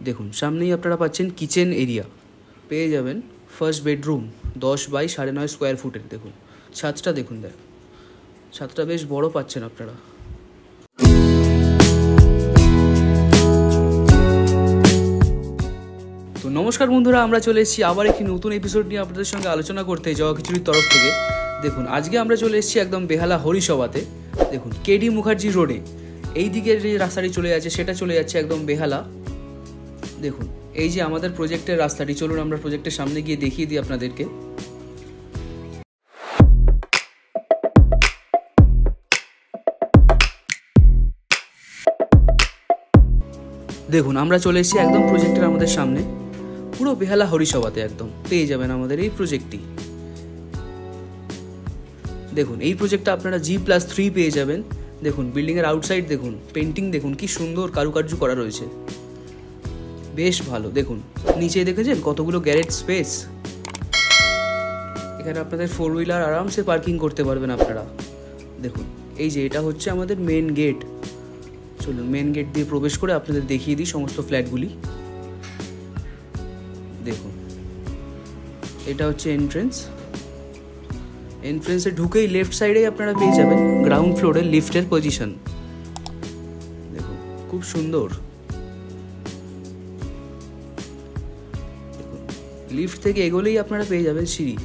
দেখুন সামনেই আপনারা পাচ্ছেন কিচেন এরিয়া, পেয়ে যাবেন ফার্স্ট বেডরুম 10 বাই 9.5 স্কোয়ার ফুটের। দেখুন ছাদটা দেখুন, ছাদটা বেশ বড় পাচ্ছেন আপনারা। তো নমস্কার বন্ধুরা, আমরা চলে এসেছি আবার একটি নতুন এপিসোড নিয়ে আপনাদের সঙ্গে আলোচনা করতে যাওয়া খিচুড়ির তরফ থেকে। দেখুন আজকে আমরা চলে এসেছি একদম বেহালা হরিসভাতে। দেখুন কেডি মুখার্জি রোডে এই দিকের যে রাস্তাটি চলে যাচ্ছে সেটা চলে যাচ্ছে একদম বেহালা। দেখুন এই যে আমাদের প্রজেক্টের রাস্তাটি, চলুন আমরা প্রজেক্টের সামনে গিয়ে দেখিয়ে দিই আপনাদেরকে। দেখুন আমরা চলে এসেছি একদম প্রজেক্টের আমাদের সামনে, পুরো বেহালা হরিসভাতে একদম পেয়ে যাবেন আমাদের এই প্রজেক্টটি। দেখুন এই প্রজেক্টটা আপনারা G+3 পেয়ে যাবেন। দেখুন বিল্ডিংয়ের আউটসাইড দেখুন, পেন্টিং দেখুন কি সুন্দর কারুকার্য করা রয়েছে, বেশ ভালো। দেখুন নিচে দেখেছেন কতগুলো গ্যারেজ স্পেস, এখানে আপনাদের 4 হুইলার আরামসে পার্কিং করতে পারবেন আপনারা। দেখুন এই যে এটা হচ্ছে আমাদের মেন গেট, চলুন মেন গেট দিয়ে প্রবেশ করে আপনাদের দেখিয়ে দিই সমস্ত ফ্ল্যাটগুলি। দেখুন এটা হচ্ছে এন্ট্রেন্সে ঢুকেই লেফট সাইডেই আপনারা পেয়ে যাবেন গ্রাউন্ড ফ্লোরের লিফটের পজিশন। দেখুন খুব সুন্দর, লিফট থেকে এগোলেই আপনারা পেয়ে যাবেন সিঁড়ি।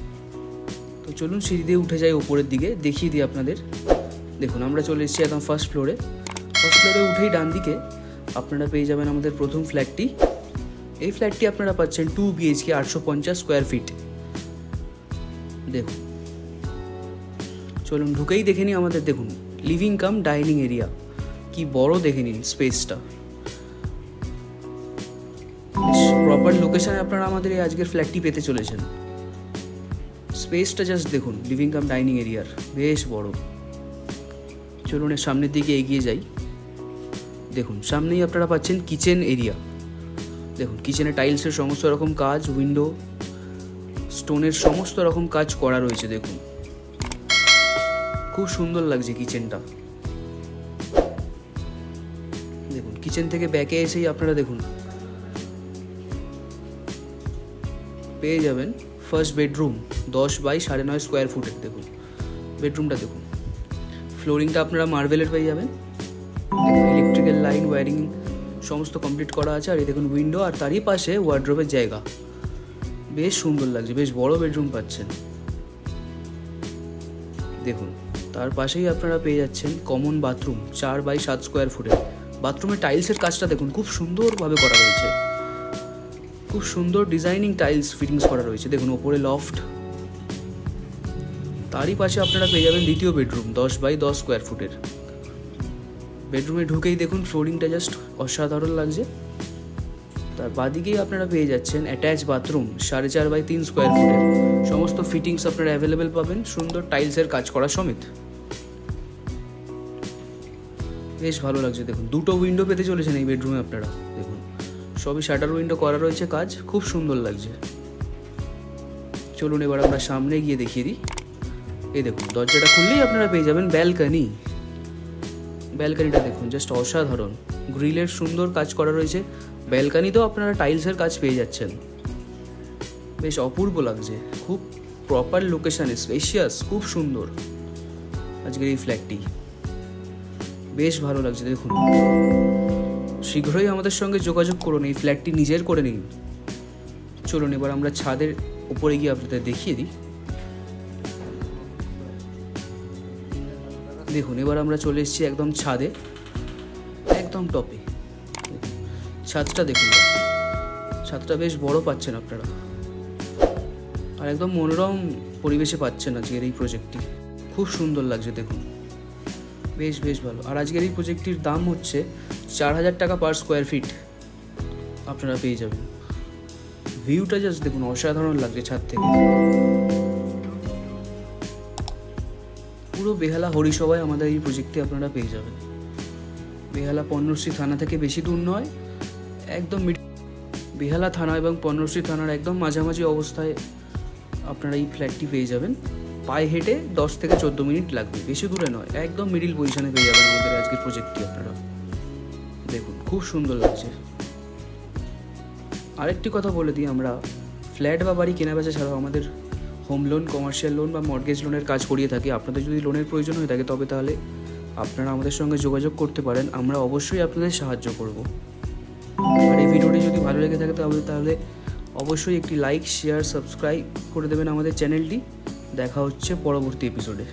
তো চলুন সিঁড়ি দিয়ে উঠে যাই ওপরের দিকে, দেখিয়ে দিই আপনাদের। দেখুন আমরা চলে এসেছি একদম ফার্স্ট ফ্লোরে উঠেই ডান দিকে আপনারা পেয়ে যাবেন আমাদের প্রথম ফ্ল্যাটটি। এই ফ্ল্যাটটি আপনারা পাচ্ছেন 2 BHK 850 স্কোয়ার ফিট। দেখুন চলুন ঢুকেই দেখে নিই আমাদের, দেখুন লিভিং কাম ডাইনিং এরিয়া কি বড়, দেখে নিন স্পেসটা। প্রপার লোকেশনে আপনারা আমাদের এই আজকের ফ্ল্যাটটি পেতে চলেছেন। স্পেসটা জাস্ট দেখুন, লিভিং কাম ডাইনিং এরিয়ার বেশ বড়। চলুন এর সামনের দিকে এগিয়ে যাই। দেখুন সামনেই আপনারা পাচ্ছেন কিচেন এরিয়া। দেখুন কিচেনে টাইলসের সমস্ত রকম কাজ, উইন্ডো, স্টোনের সমস্ত রকম কাজ করা রয়েছে। দেখুন খুব সুন্দর লাগছে কিচেনটা। দেখুন কিচেন থেকে ব্যাকে এসেই আপনারা দেখুন পেয়ে যাবেন ফার্স্ট বেডরুম 10 বাই 9.5 স্কোয়ার ফুটের। দেখুন বেডরুমটা দেখুন, ফ্লোরিংটা আপনারা মার্বেলের পেয়ে যাবেন। ইলেকট্রিক্যাল লাইন ওয়্যারিং সমস্ত কমপ্লিট করা আছে। আর এই দেখুন উইন্ডো, আর তারই পাশে ওয়ার্ড্রোবের জায়গা, বেশ সুন্দর লাগছে, বেশ বড় বেডরুম পাচ্ছেন। দেখুন তার পাশেই আপনারা পেয়ে যাচ্ছেন কমন বাথরুম 4 বাই 7 স্কোয়ার ফুটের। বাথরুমের টাইলসের কাজটা দেখুন খুব সুন্দরভাবে করা রয়েছে, খুব সুন্দর ডিজাইনিং টাইলস ফিটিংস করা রয়েছে। দেখুন ওপরে লফট, তারই পাশে আপনারা পেয়ে যাবেন দ্বিতীয় বেডরুম 10 বাই 10 স্কোয়ার ফুটের। বেডরুমে ঢুকেই দেখুন ফ্লোরিংটা জাস্ট অসাধারণ লাগছে। তার বাদিকেই আপনারা পেয়ে যাচ্ছেন অ্যাটাচ বাথরুম 4.5 বাই 3 স্কোয়ার ফুটের। সমস্ত ফিটিংস আপনারা অ্যাভেলেবেল পাবেন, সুন্দর টাইলসের কাজ করা সমেত, বেশ ভালো লাগছে। দেখুন দুটো উইন্ডো পেতে চলেছেন এই বেডরুমে আপনারা। দেখুন সবই শাটার উইন্ডো করা রয়েছে, কাজ খুব সুন্দর লাগছে। চলুন এবার আমরা সামনে গিয়ে দেখিয়ে দিই। এই দেখুন দরজাটা খুললেই আপনারা পেয়ে যাবেন ব্যালকনি। ব্যালকনিটা দেখুন জাস্ট অসাধারণ, গ্রিলের সুন্দর কাজ করা রয়েছে। ব্যালকনিতেও আপনারা টাইলসের কাজ পেয়ে যাচ্ছেন, বেশ অপূর্ব লাগছে। খুব প্রপার লোকেশানে, স্পেশিয়াস, খুব সুন্দর আজকের এই ফ্ল্যাটটি, বেশ ভালো লাগছে। দেখুন শীঘ্রই আমাদের সঙ্গে যোগাযোগ করুন, এই ফ্ল্যাটটি নিজের করে নিন। চলুন এবার আমরা ছাদের উপরে গিয়ে আপনাদের দেখিয়ে দিই। দেখুন এবার আমরা চলে এসেছি একদম ছাদে, একদম টপে। ছাদটা দেখুন, ছাদটা বেশ বড় পাচ্ছেন আপনারা, আর একদম মনোরম পরিবেশে পাচ্ছেন আজকের এই প্রজেক্টটি, খুব সুন্দর লাগছে। দেখুন বেশ ভালো। আর আজকের এই প্রজেক্টটির দাম হচ্ছে 4,000 টাকা পার স্কোয়ার ফিট আপনারা পেয়ে যাবেন। ভিউটা জাস্ট দেখুন অসাধারণ লাগছে ছাদ থেকে। পুরো বেহালা হরিসভায় আমাদের এই প্রজেক্টটি আপনারা পেয়ে যাবেন। বেহালা পণ্যশ্রী থানা থেকে বেশি দূর নয়, একদম বেহালা থানা এবং পণ্যশ্রী থানার একদম মাঝামাঝি অবস্থায় আপনারা এই ফ্ল্যাটটি পেয়ে যাবেন। পায়ে হেঁটে 10 থেকে 14 মিনিট লাগবে, বেশি দূরে নয়, একদম মিডিল পজিশনে পেয়ে যাবেন আমাদের আজকের প্রজেক্টটি আপনারা। দেখুন খুব সুন্দর লাগছে। আরেকটি কথা বলে দিই, আমরা ফ্ল্যাট বা বাড়ি কেনাবেচা ছাড়াও আমাদের হোম লোন, কমার্শিয়াল লোন বা মর্গেজ লোনের কাজ করিয়ে থাকি। আপনাদের যদি লোনের প্রয়োজন হয়ে থাকে তবে তাহলে আপনারা আমাদের সঙ্গে যোগাযোগ করতে পারেন, আমরা অবশ্যই আপনাদের সাহায্য করব। আর এই ভিডিওটি যদি ভালো লেগে থাকে তাহলে অবশ্যই একটি লাইক, শেয়ার, সাবস্ক্রাইব করে দেবেন আমাদের চ্যানেলটি। দেখা হচ্ছে পরবর্তী এপিসোডে।